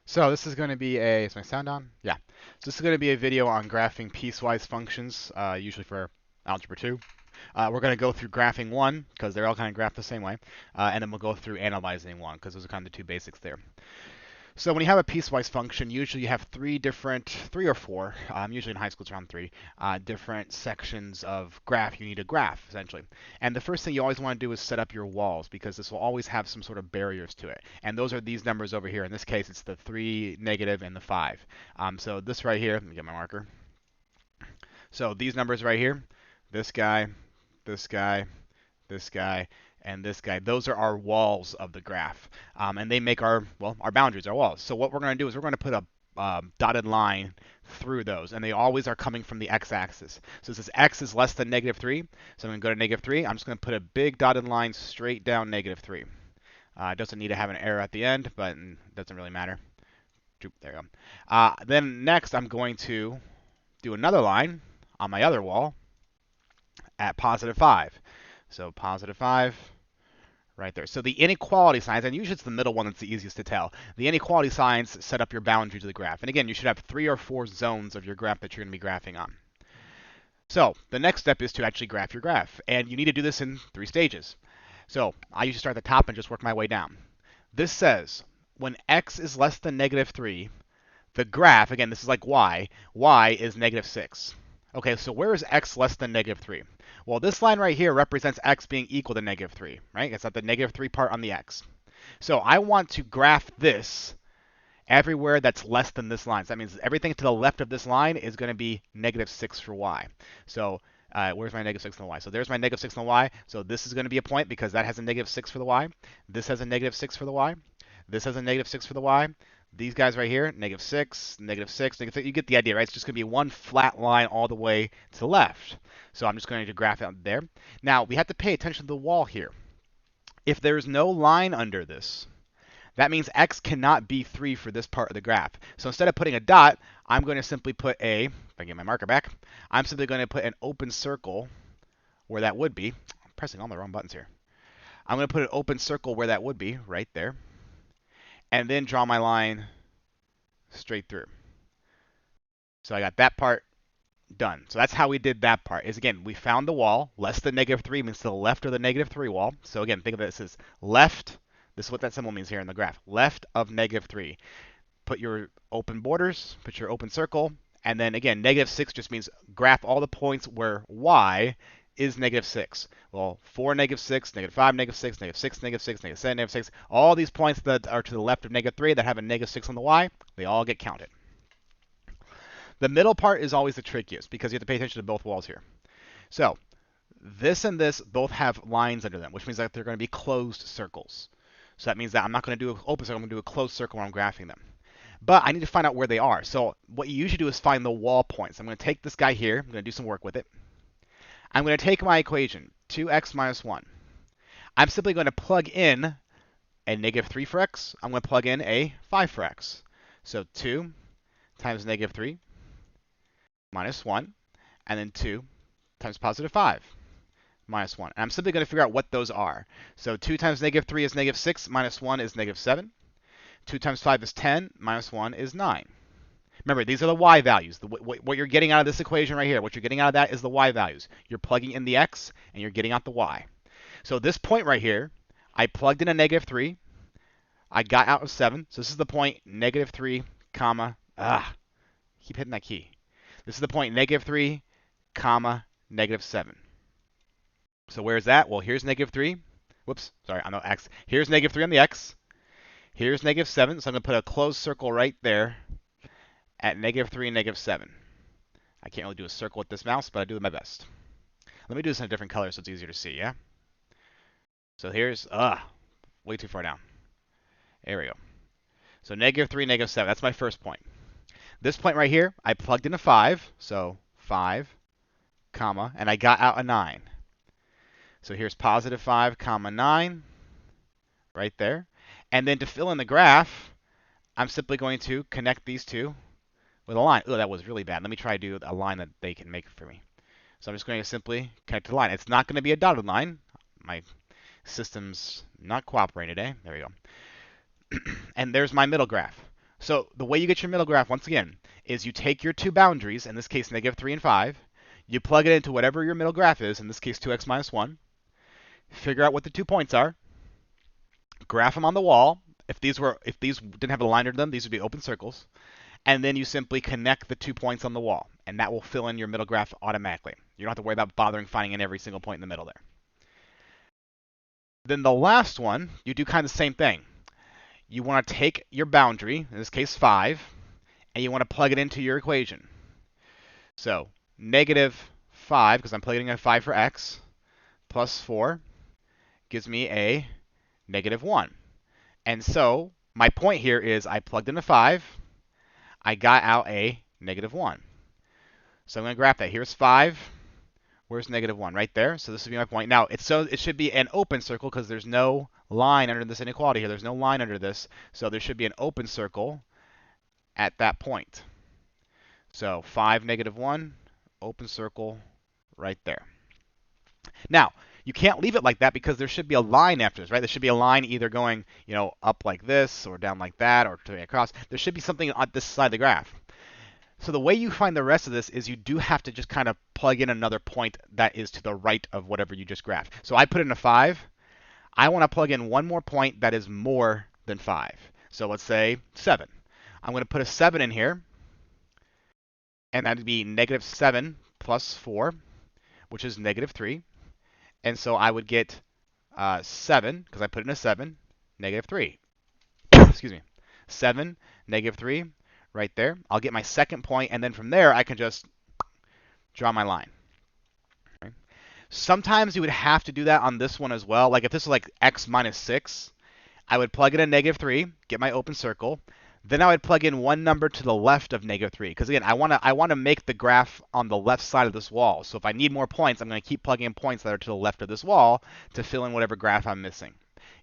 So this is going to be a, is my sound on? Yeah. So this is going to be a video on graphing piecewise functions, usually for Algebra 2. We're going to go through graphing 1, because they're all kind of graphed the same way, and then we'll go through analyzing 1, because those are kind of the two basics there. So when you have a piecewise function, usually you have three or four, usually in high school it's around three, different sections of graph you need to graph, essentially. And the first thing you always want to do is set up your walls, because this will always have some sort of barriers to it. And those are these numbers over here. In this case, it's the 3, negative, and the 5. So this right here, let me get my marker. So these numbers right here, this guy, this guy, this guy, and this guy. Those are our walls of the graph, and they make our boundaries, our walls. So what we're going to do is we're going to put a dotted line through those, and they always are coming from the x-axis. So since x is less than -3, so I'm going to go to -3. I'm just going to put a big dotted line straight down -3. It doesn't need to have an arrow at the end, but it doesn't really matter. There you go. Then next, I'm going to do another line on my other wall at +5. So +5 right there. So the inequality signs, and usually it's the middle one that's the easiest to tell. The inequality signs set up your boundaries of the graph. And again, you should have 3 or 4 zones of your graph that you're going to be graphing on. So the next step is to actually graph your graph. And you need to do this in 3 stages. So I usually start at the top and just work my way down. This says when x is less than -3, the graph, again, this is like y is -6. Okay, so where is x less than -3? Well, this line right here represents x being equal to -3, right? It's at the -3 part on the x. So I want to graph this everywhere that's less than this line. So that means everything to the left of this line is going to be -6 for y. So where's my -6 on the y? So there's my -6 on the y. So this is going to be a point because that has a -6 for the y. This has a -6 for the y. This has a -6 for the y. These guys right here, -6, -6, -6. You get the idea, right? It's just going to be one flat line all the way to the left. So I'm just going to graph it there. Now, we have to pay attention to the wall here. If there's no line under this, that means x cannot be 3 for this part of the graph. So instead of putting a dot, I'm going to simply put if I get my marker back, I'm simply going to put an open circle where that would be. I'm pressing all the wrong buttons here. I'm going to put an open circle where that would be, right there. And then draw my line straight through. So I got that part done. So that's how we did that part. Is again, we found the wall. Less than -3 means to the left of the -3 wall. So again, think of this as left. This is what that symbol means here in the graph. Left of -3. Put your open borders, put your open circle, and then again, -6 just means graph all the points where y is -6. Well, 4, -6, -5, -6, -6, -6, -7, -6. All these points that are to the left of -3 that have a -6 on the y, they all get counted. The middle part is always the trickiest because you have to pay attention to both walls here. So this and this both have lines under them, which means that they're going to be closed circles. So that means that I'm not going to do an open circle, I'm going to do a closed circle when I'm graphing them. But I need to find out where they are. So what you usually do is find the wall points. I'm going to take this guy here. I'm going to do some work with it. I'm going to take my equation, 2x minus 1. I'm simply going to plug in a -3 for x. I'm going to plug in a 5 for x. So 2 times -3 minus 1, and then 2 times +5 minus 1. And I'm simply going to figure out what those are. So 2 times -3 is -6, minus 1 is -7. 2 times 5 is 10, minus 1 is 9. Remember, these are the y values. What you're getting out of this equation right here, what you're getting out of that is the y values. You're plugging in the x, and you're getting out the y. So this point right here, I plugged in a -3. I got out a 7. So this is the point -3, comma, keep hitting that key. This is the point -3, comma, -7. So where's that? Well, here's -3. Whoops, sorry, on the x. Here's -3 on the x. Here's -7, so I'm going to put a closed circle right there at -3, -7. I can't really do a circle with this mouse, but I do my best. Let me do this in a different color so it's easier to see, yeah? So here's, way too far down. There we go. So -3, -7, that's my first point. This point right here, I plugged in a 5, so 5, comma, and I got out a 9. So here's +5, comma, 9, right there. And then to fill in the graph, I'm simply going to connect these two with a line. Oh, that was really bad. Let me try to do a line that they can make for me. So I'm just going to simply connect to the line. It's not going to be a dotted line. My system's not cooperating today. There we go. And there's my middle graph. So the way you get your middle graph, once again, is you take your two boundaries, in this case -3 and 5, you plug it into whatever your middle graph is, in this case 2x minus 1, figure out what the 2 points are, graph them on the wall. If these didn't have a line under them, these would be open circles. And then you simply connect the 2 points on the wall, and that will fill in your middle graph automatically. You don't have to worry about bothering finding in every single point in the middle there. Then the last one, you do kind of the same thing. You want to take your boundary, in this case 5, and you want to plug it into your equation. So -5, because I'm plugging in 5 for x, plus 4 gives me a -1. And so my point here is I plugged in a 5, I got out a -1. So I'm going to graph that. Here's 5. Where's -1? Right there. So this would be my point. Now, it should be an open circle because there's no line under this inequality here. There's no line under this. So there should be an open circle at that point. So 5, -1, open circle right there. Now, you can't leave it like that because there should be a line after this, right? There should be a line either going, up like this or down like that or to across. There should be something on this side of the graph. So the way you find the rest of this is you do have to just kind of plug in another point that is to the right of whatever you just graphed. So I put in a 5. I want to plug in one more point that is more than 5. So let's say 7. I'm going to put a 7 in here, and that would be -7 plus 4, which is -3. And so I would get 7, because I put in a 7, -3. Excuse me. 7, -3. Right there. I'll get my second point, and then from there I can just draw my line. Okay. Sometimes you would have to do that on this one as well. Like if this was like x minus 6, I would plug in a -3, get my open circle. Then I would plug in one number to the left of -3, because again, I want to make the graph on the left side of this wall. So if I need more points, I'm going to keep plugging in points that are to the left of this wall to fill in whatever graph I'm missing.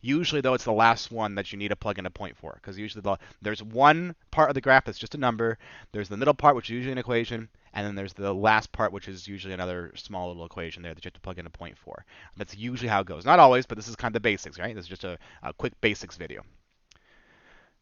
Usually, though, it's the last one that you need to plug in a point for, because usually there's one part of the graph that's just a number, there's the middle part, which is usually an equation, and then there's the last part, which is usually another small little equation there that you have to plug in a point for. That's usually how it goes. Not always, but this is kind of the basics, right? This is just a quick basics video.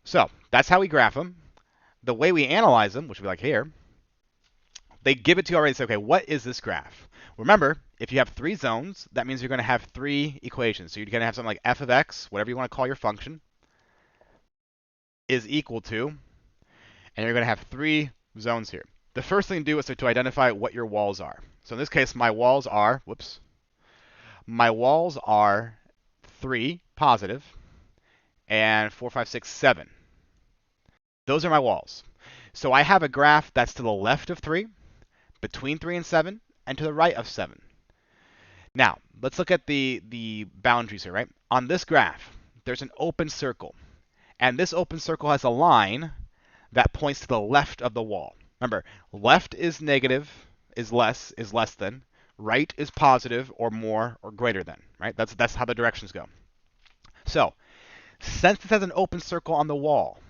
So that's how we graph them. The way we analyze them, which would be like here, they give it to you already and say, okay, what is this graph? Remember, if you have 3 zones, that means you're going to have 3 equations. So you're going to have something like f of x, whatever you want to call your function, is equal to, and you're going to have 3 zones here. The first thing to do is to identify what your walls are. So in this case, my walls are 3 positive and 4, 5, 6, 7. Those are my walls. So I have a graph that's to the left of 3, between 3 and 7, and to the right of 7. Now, let's look at the boundaries here, right? On this graph, there's an open circle. And this open circle has a line that points to the left of the wall. Remember, left is negative, is less than. Right is positive or more or greater than, right? That's how the directions go. So, since this has an open circle on the wall,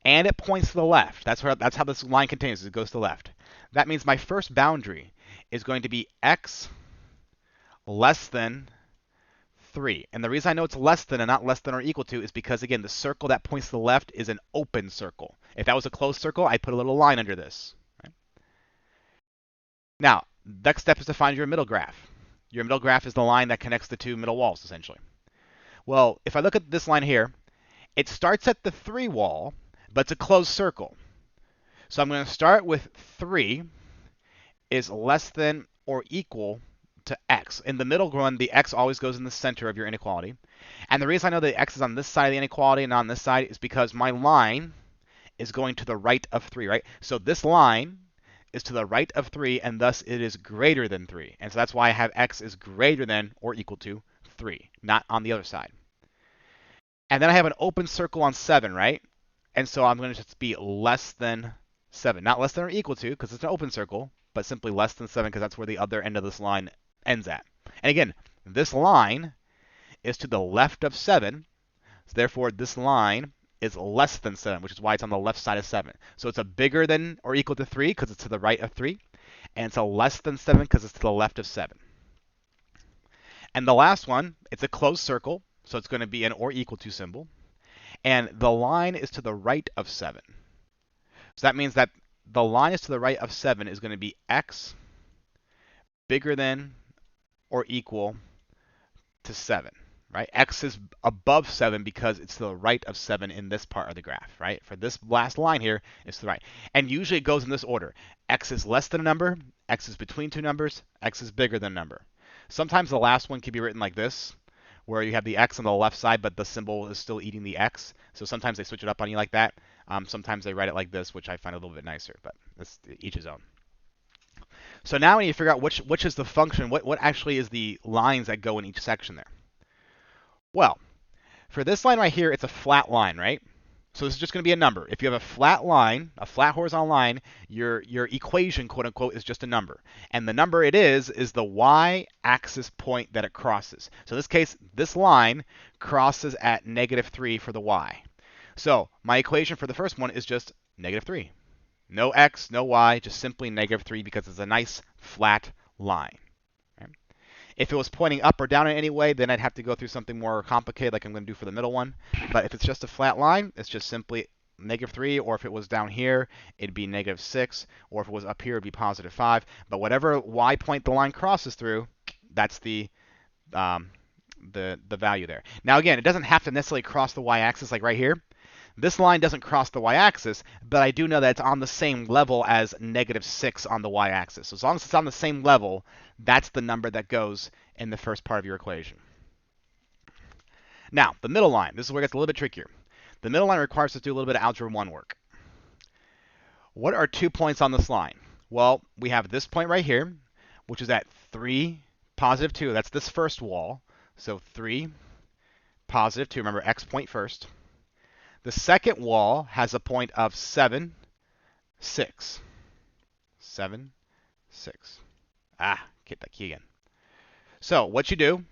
and it points to the left, that's how this line continues, it goes to the left. That means my first boundary is going to be x less than 3. And the reason I know it's less than and not less than or equal to is because, again, the circle that points to the left is an open circle. If that was a closed circle, I'd put a little line under this. Right? Now, next step is to find your middle graph. Your middle graph is the line that connects the 2 middle walls, essentially. Well, if I look at this line here, it starts at the 3 wall, but it's a closed circle. So I'm going to start with 3 is less than or equal to x. In the middle one, the x always goes in the center of your inequality. And the reason I know that x is on this side of the inequality and not on this side is because my line is going to the right of 3, right? So this line is to the right of 3, and thus it is greater than 3. And so that's why I have x is greater than or equal to 3, not on the other side. And then I have an open circle on 7, right? And so I'm going to just be less than 7. Not less than or equal to, because it's an open circle, but simply less than 7, because that's where the other end of this line ends at. And again, this line is to the left of 7, so therefore this line is less than 7, which is why it's on the left side of 7. So it's a bigger than or equal to 3, because it's to the right of 3, and it's a less than 7, because it's to the left of 7. And the last one, it's a closed circle, so it's going to be an or equal to symbol. And the line is to the right of 7. So that means that the line is to the right of 7 is going to be x bigger than or equal to 7, right? X is above 7 because it's to the right of 7 in this part of the graph, right? For this last line here, it's to the right. And usually it goes in this order. X is less than a number, X is between two numbers, X is bigger than a number. Sometimes the last one can be written like this, where you have the X on the left side, but the symbol is still eating the X. So sometimes they switch it up on you like that. Sometimes they write it like this, which I find a little bit nicer, but that's each his own. So now we need to figure out which is the function, what actually is the lines that go in each section there. Well, for this line right here, it's a flat line, right? So this is just going to be a number. If you have a flat line, a flat horizontal line, your equation, quote unquote, is just a number. And the number it is the y-axis point that it crosses. So in this case, this line crosses at -3 for the y. So my equation for the first one is just -3. No x, no y, just simply -3 because it's a nice flat line. Okay? If it was pointing up or down in any way, then I'd have to go through something more complicated like I'm going to do for the middle one. But if it's just a flat line, it's just simply -3, or if it was down here, it'd be -6, or if it was up here, it'd be +5. But whatever y point the line crosses through, that's the value there. Now again, it doesn't have to necessarily cross the y-axis like right here. This line doesn't cross the y-axis, but I do know that it's on the same level as -6 on the y-axis. So as long as it's on the same level, that's the number that goes in the first part of your equation. Now, the middle line. This is where it gets a little bit trickier. The middle line requires us to do a little bit of Algebra 1 work. What are 2 points on this line? Well, we have this point right here, which is at 3, +2. That's this first wall. So 3, +2. Remember, x point first. The second wall has a point of 7, 6. 7, 6. Get that key again. So what you do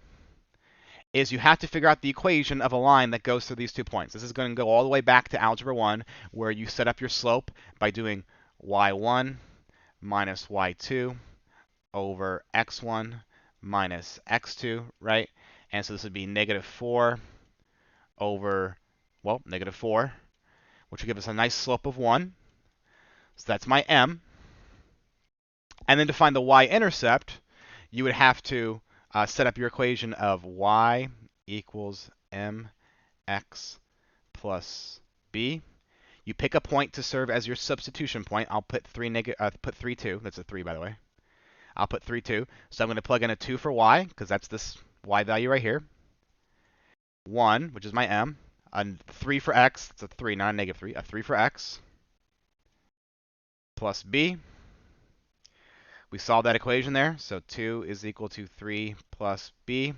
is you have to figure out the equation of a line that goes through these 2 points. This is going to go all the way back to Algebra 1, where you set up your slope by doing y1 minus y2 over x1 minus x2, right? And so this would be -4 over, well, -4, which will give us a nice slope of 1. So that's my m. And then to find the y-intercept, you would have to set up your equation of y equals mx plus b. You pick a point to serve as your substitution point. I'll put 3, 2. That's a 3, by the way. I'll put 3, 2. So I'm going to plug in a 2 for y, because that's this y value right here. 1, which is my m. A 3 for x. It's a 3, not a -3. A 3 for x. Plus b. We solve that equation there. So 2 is equal to 3 plus b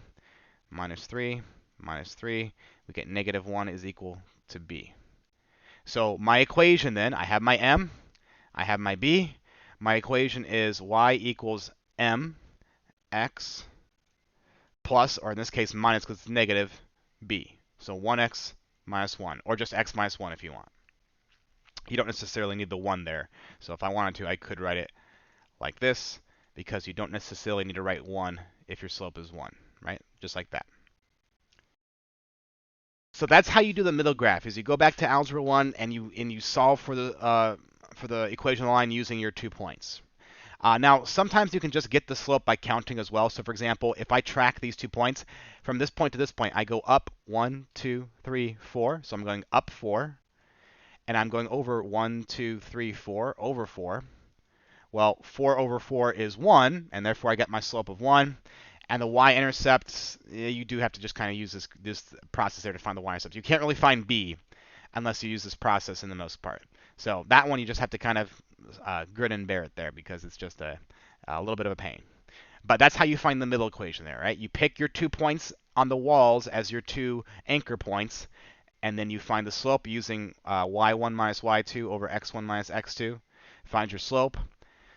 minus 3 minus 3. We get -1 is equal to b. So my equation then, I have my m, I have my b. My equation is y equals mx plus, or in this case minus because it's negative, b. So 1x minus 1, or just x minus 1 if you want. You don't necessarily need the 1 there. So if I wanted to, I could write it like this, because you don't necessarily need to write 1 if your slope is 1, right? Just like that. So that's how you do the middle graph, is you go back to Algebra 1 and you solve for the equation of the line using your 2 points. Now, sometimes you can just get the slope by counting as well. So for example, if I track these 2 points, from this point to this point, I go up 1, 2, 3, 4. So I'm going up 4. And I'm going over 1, 2, 3, 4, over 4. Well, 4 over 4 is 1, and therefore I get my slope of 1. And the y-intercept, you do have to just kind of use this process there to find the y-intercept. You can't really find b unless you use this process in the most part. So that one you just have to kind of grin and bear it there, because it's just a little bit of a pain. But that's how you find the middle equation there, right? You pick your 2 points on the walls as your 2 anchor points, and then you find the slope using y1 minus y2 over x1 minus x2. Find your slope.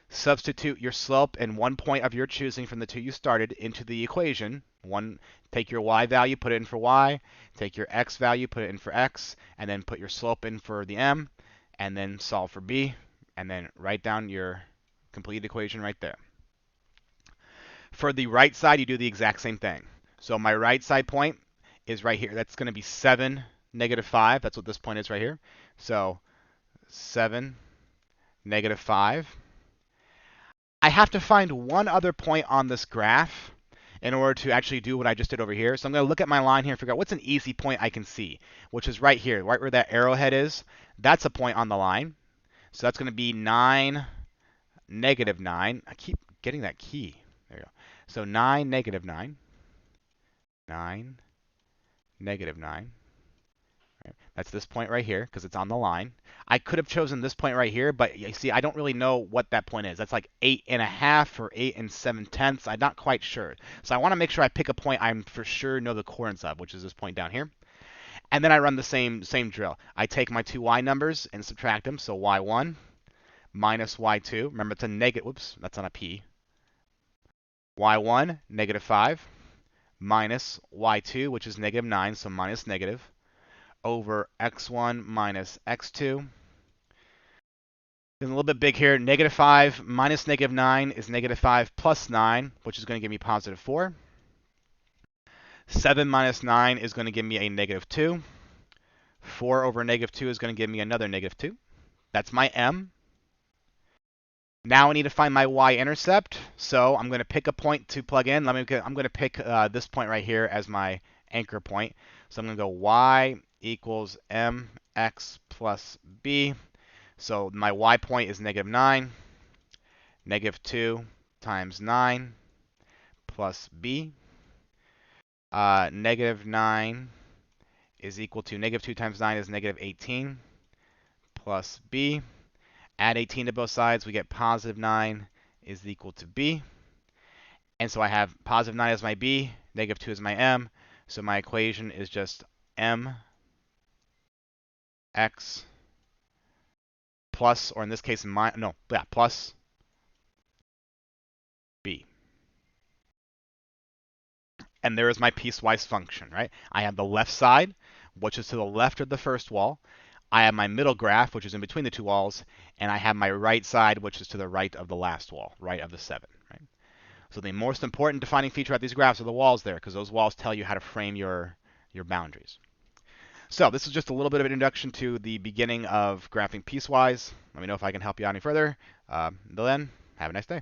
Substitute your slope and 1 point of your choosing from the 2 you started into the equation. Take your y value, put it in for y. Take your x value, put it in for x. And then put your slope in for the m. And then solve for b. And then write down your complete equation right there. For the right side, you do the exact same thing. So my right side point is right here. That's going to be 7, -5. That's what this point is right here. So 7, -5. I have to find one other point on this graph in order to actually do what I just did over here. So I'm going to look at my line here and figure out what's an easy point I can see, which is right here, right where that arrowhead is. That's a point on the line. So that's going to be 9, -9. I keep getting that key. There you go. So 9, -9. 9, -9. Right? That's this point right here because it's on the line. I could have chosen this point right here, but you see, I don't really know what that point is. That's like 8.5 or 8 7/10. I'm not quite sure. So I want to make sure I pick a point I'm for sure know the coordinates of, which is this point down here. And then I run the same drill. I take my two y numbers and subtract them. So y1 minus y2. Remember, it's a negative. Whoops, that's on a p. y1, -5, minus y2, which is -9, so minus negative, over x1 minus x2. Getting a little bit big here. -5 minus -9 is -5 plus 9, which is going to give me +4. 7 minus 9 is going to give me a -2. 4 over -2 is going to give me another -2. That's my m. Now I need to find my y-intercept, so I'm going to pick a point to plug in. I'm going to pick this point right here as my anchor point. So I'm going to go y equals mx plus b. So my y point is -9. -2 times 9 plus b. -9 is equal to -2 times 9 is -18 plus b. Add 18 to both sides, we get +9 is equal to b. And so I have +9 as my b, -2 is my m. So my equation is just mx plus, or in this case, plus b. And there is my piecewise function, right? I have the left side, which is to the left of the first wall. I have my middle graph, which is in between the two walls, and I have my right side, which is to the right of the last wall, right of the 7. Right? So the most important defining feature of these graphs are the walls there, because those walls tell you how to frame your boundaries. So this is just a little bit of an introduction to the beginning of graphing piecewise. Let me know if I can help you out any further. Until then, have a nice day.